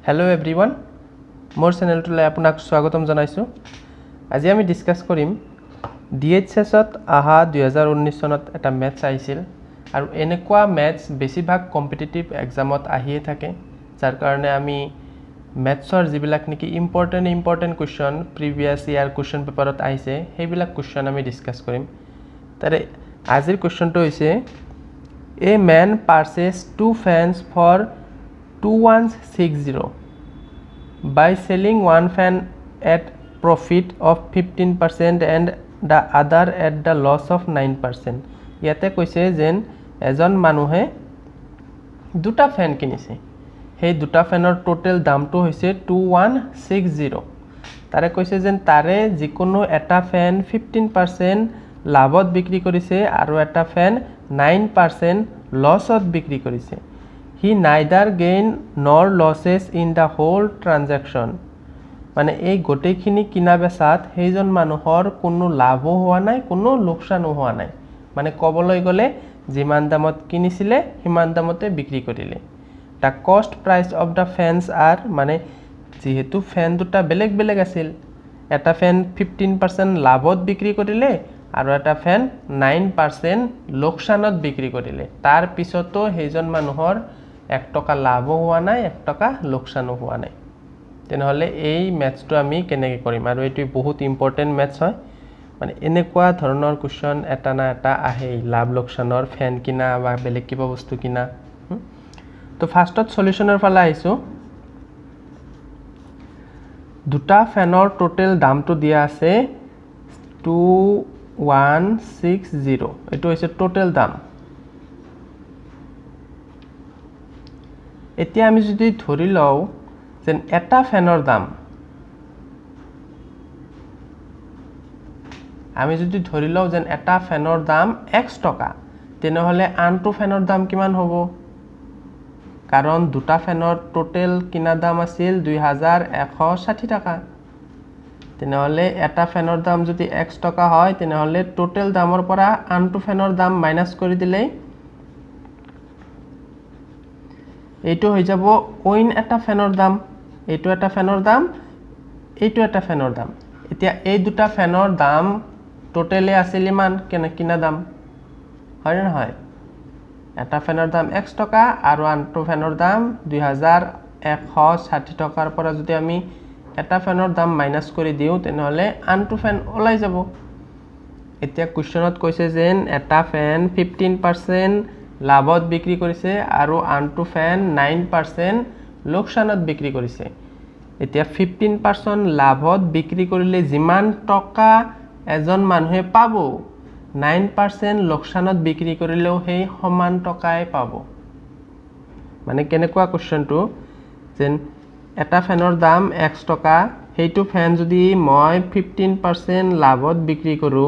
Hello everyone, মোৰ চেনেলটোলৈ আপোনাক স্বাগতম জনাইছোঁ। আজি আমি ডিসকাস কৰিম DHS ত আহা 2019 চনত এটা ম্যাথছ আহিছিল আৰু এনেকুৱা ম্যাথছ বেছিভাগ কম্পিটিটিভ এক্সামত আহিয়ে থাকে, যাৰ কাৰণে আমি ম্যাথছৰ যিবিলাক নেকি ইম্পৰ্টেন্ট কোৱেশ্চন প্ৰিভিয়াস ইয়াৰ কোৱেশ্চন পেপাৰত আহিছে সেইবিলাক কোৱেশ্চন আমি ডিসকাস কৰিম। তাৰে আজিৰ কোৱেশ্চনটো হৈছে A man purchased 2 fans for 2160 by selling one fan at profit of 15% and the other at the loss of 9%. ইয়াতে কৈছে যেন এজন মানুহে দুটা ফ্যান কিনিছে, সেই দুটা ফ্যানৰ টোটাল দামটো হৈছে 2160। তাৰে কৈছে যেন তাৰে যিকোনো এটা ফ্যান 15% লাভত বিক্ৰী কৰিছে আৰু এটা ফ্যান 9% লছত বিক্ৰী কৰিছে। He neither gain nor losses in the whole transaction. মানে এই গোটেইখিনি কিনা বেচাত সেইজন মানুহৰ কোনো লাভো হোৱা নাই, কোনো লোকসানো হোৱা নাই। মানে ক'বলৈ গ'লে যিমান দামত কিনিছিলে সিমান দামতে বিক্ৰী কৰিলে। The cost price of the fans are, মানে যেহেতু ফ্যান দুটা বেলেগ বেলেগ আছিল, এটা ফ্যান 15% লাভত বিক্ৰী কৰিলে আৰু এটা ফ্যান 9% লোকসানত বিক্ৰী কৰিলে। তাৰ পিছতো সেইজন মানুহৰ 1 টকা লাভো হোৱা নাই, 1 টকা লোকসানো হোৱা নাই। তেনেহলে এই ম্যাথছটো আমি কেনেকৈ কৰিম, আৰু এইটো বহুত ইম্পৰ্টেন্ট ম্যাথছ হয়। মানে এনেকুৱা ধৰণৰ কোৱেশ্চন এটা না এটা আহে, লাভ লোকসানৰ, ফ্যান কিনা বা বেলেগ কিবা বস্তু কিনা। তো ফাৰ্ষ্টত সলিউশনৰ ফালে আহিছো। দুটা ফ্যানৰ টোটাল দামটো দিয়া আছে 2160, এটো হৈছে টোটাল দাম। এতিয়া আমি যদি ধৰি লও যেন এটা ফ্যানৰ দাম, আমি যদি ধৰি লও যেন এটা ফ্যানৰ দাম x টকা, তেনেহলে আনটো ফ্যানৰ দাম কিমান হ'ব? কাৰণ দুটা ফ্যানৰ টোটাল কিনা দাম আছিল 2160 টাকা। তেনেহলে এটা ফ্যানৰ দাম যদি x টকা হয়, তেনেহলে টোটাল দামৰ পৰা আনটো ফ্যানৰ দাম মাইনাস কৰি দিলে এইটো হৈ যাব অইন এটা ফ্যানৰ দাম, এইটো এটা ফ্যানৰ দাম, এইটো এটা ফ্যানৰ দাম। এতিয়া এই দুটা ফ্যানৰ দাম টোটালে আছিল ইমান কিনা দাম, হয় না নহয়? এটা ফ্যানৰ দাম x টকা আৰু আনটো ফ্যানৰ দাম 2160 টকাৰ পৰা যদি আমি এটা ফ্যানৰ দাম মাইনাস কৰি দিও, তেনেহলে আনটো ফ্যান ওলাই যাব। এতিয়া কোৱেশ্চনত কৈছে যেন এটা ফ্যান 15% লাভত বিক্ৰী কৰিছে আৰু আনটো ফ্যান 9% লোকসানত বিক্ৰী কৰিছে। এতিয়া 15% লাভত বিক্ৰী কৰিলে যিমান টকা এজন মানুহে পাব, 9% লোকসানত বিক্ৰী কৰিলেও সেই সমান টকাই পাব। মানে কেনেকুৱা কোৱেশ্চনটো যেন এটা ফ্যানৰ দাম x টকা, সেইটো ফ্যান যদি মই 15% লাভত বিক্ৰী কৰো,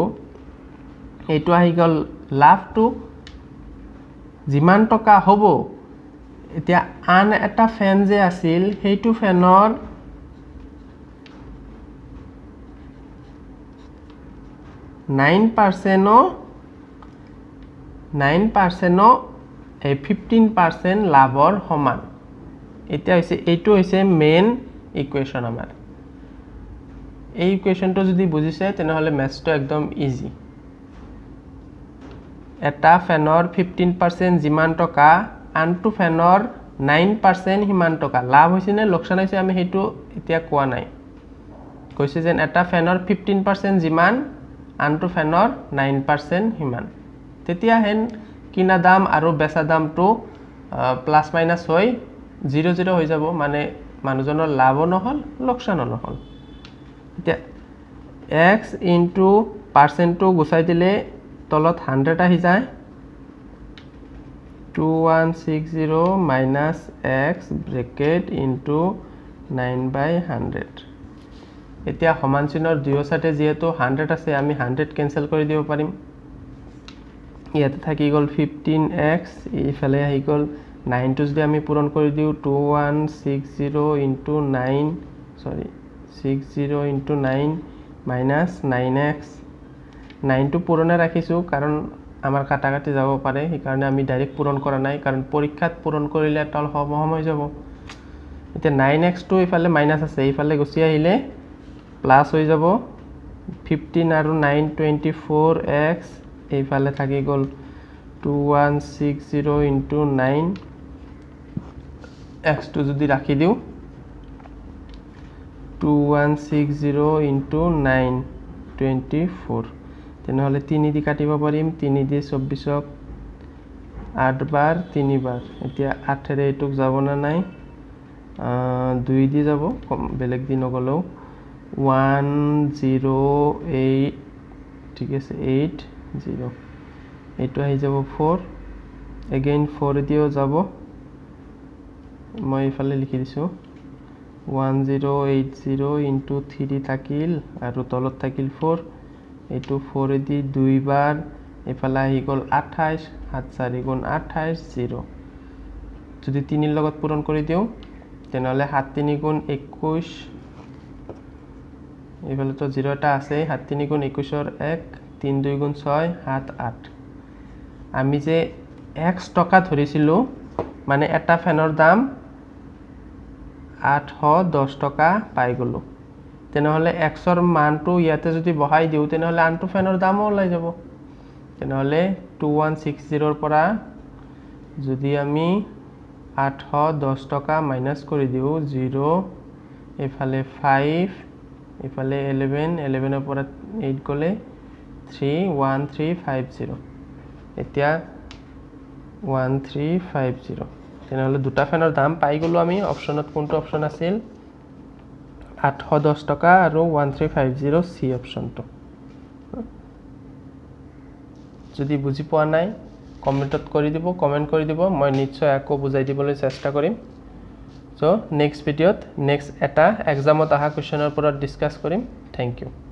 এইটো আহি গ'ল লাভটো যিমান টকা হ'ব। এতিয়া আন এটা ফ্যান যে আছিল, সেইটো ফ্যানৰ 9% এই 15% লাভৰ সমান। এতিয়া হৈছে এইটো হৈছে মেইন ইকুৱেশ্যন আমাৰ। এই ইকুৱেশ্যনটো যদি বুজিছে তেনেহলে ম্যাথছটো একদম ইজি। এটা ফ্যানৰ 15% যিমান টকা, আনটো ফ্যানৰ 9% সিমান টকা। লাভ হৈছে নে লোকসান হৈছে আমি সেইটো এতিয়া কোৱা নাই। কৈছে যেন এটা ফ্যানৰ 15% যিমান, আনটো ফ্যানৰ 9% সিমান। তেতিয়া হেন কিনা দাম আৰু বেচা দামটো প্লাস মাইনাস হৈ 0 হৈ যাব, মানে মানুহজনৰ লাভো নহল লোকসানো নহল। এতিয়া x ইনটু পাৰ্চেন্টটো গুচাই দিলে তলত 100 আহি যায়, 2160 মাইনাস x ব্ৰেকেট ইনটু 9/100। এতিয়া সমান চিনৰ দুয়ো সাইডে যেহেতু 100 আছে, আমি 100 কেনসেল কৰি দিব পাৰিম। ইয়াতে থাকি গ'ল 15x, ইফালে আহি গ'ল 9 টো যদি আমি পূৰণ কৰি দিও 2160 ইনটু 9, সৰি 60 ইনটু 9 মাইনাস 9x। 9 টো পূৰণে ৰাখিছো কাৰণ আমাৰ কাটাকাটি যাব পাৰে, সেই কাৰণে আমি ডাইৰেক্ট পূৰণ কৰা নাই, কাৰণ পৰীক্ষাত পূৰণ কৰিলে টল সময় যাব। এতিয়া 9x টো ইফালে মাইনাস আছে ইফালে গুচি আহিলে প্লাস হৈ যাব 15 আৰু 9 24x এইফালে থাকি গল 2160 into 9 x টো যদি ৰাখি দিও 2160 into 9 24 তেনেহলে 3 দি কাটিব পাৰিম 3 দি 24ক 8 বাৰ 3 বাৰ এতিয়া 8 ৰে এটুক যাব না নাই 2 দি যাব বেলেগ দি নগলো 108 ঠিক আছে 80 এটো আহি যাব 4 again 4 দিও যাব মই ইফালে লিখি দিছো 1080 into 3 থাকিল আৰু তলত থাকিল 4 এটো 4 দি 2 বাৰ ইফালে আহি গল 28 7 4 গুণ 28 0 যদি 3 ৰ লগত পূৰণ কৰি দিও তেনেহলে 7 3 গুণ 21 ইফালে তো 0 টা আছে 7 3 গুণ 21 ৰ 1 3 2 গুণ 6 7 8 আমি যে x টকা ধৰিছিলো মানে এটা ফেনৰ দাম 810 টকা পাই গলো তেনেহলে x ৰ মানটো ইয়াতে যদি বহাই দিও তেনেহলে আনটো ফেনৰ দামও ওলাই যাব তেনেহলে 2160 ৰ পৰা যদি আমি 810 টকা মাইনাস কৰি দিও 0 এফালে 5 এফালে 11 11 ৰ পৰা 8 গলে 31350 এতিয়া 1350 তেনেহলে দুটা ফেনৰ দাম পাই গলো আমি অপচনত কোনটো অপচন আছিল 810 টকা আৰু 1350 সি অপচনটো যদি বুজি পোৱা নাই কমেন্টত কৰি দিব কমেন্ট কৰি দিব মই নিশ্চয় আকৌ বুজাই দিবলৈ চেষ্টা কৰিম সো নেক্সট ভিডিওত নেক্সট এটা এক্সামত আহা কোৱেশ্চনৰ ওপৰত ডিসকাস কৰিম থ্যাংক ইউ